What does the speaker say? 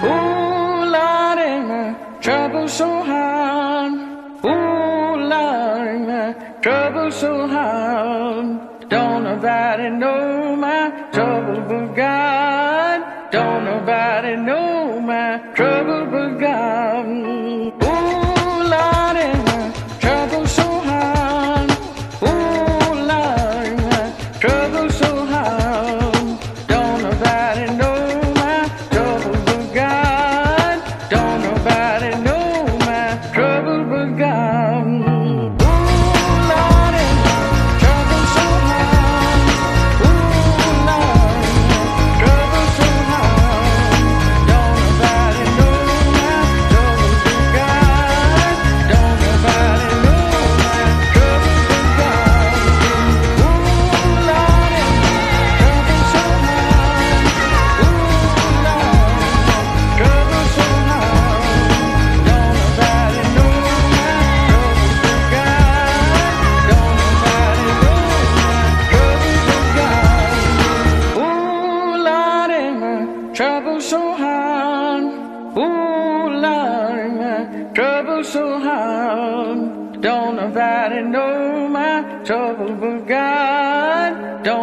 Ooh, Lordy, my trouble so hard. Ooh, Lordy, my trouble so hard. Don't nobody know my trouble but God. Don't nobody know my trouble but God. Ooh, Lordy, my trouble so hard. Ooh, Lordy, my trouble so hard. Don't nobody know my trouble but God. Don't nobody know my trouble but God. Ooh, Lordy, my trouble so hard. Ooh, Lordy, my trouble so hard. Don't nobody know my trouble but God. Don't nobody know my trouble but God. Ooh, Lordy, my trouble so hard. Ooh, Lordy, my trouble so hard. Don't nobody know my trouble but God. Don't nobody know my trouble but God. Ooh, Lordy, my trouble so hard. Ooh, Lordy, my trouble so hard. Don't nobody know my trouble but God. Don't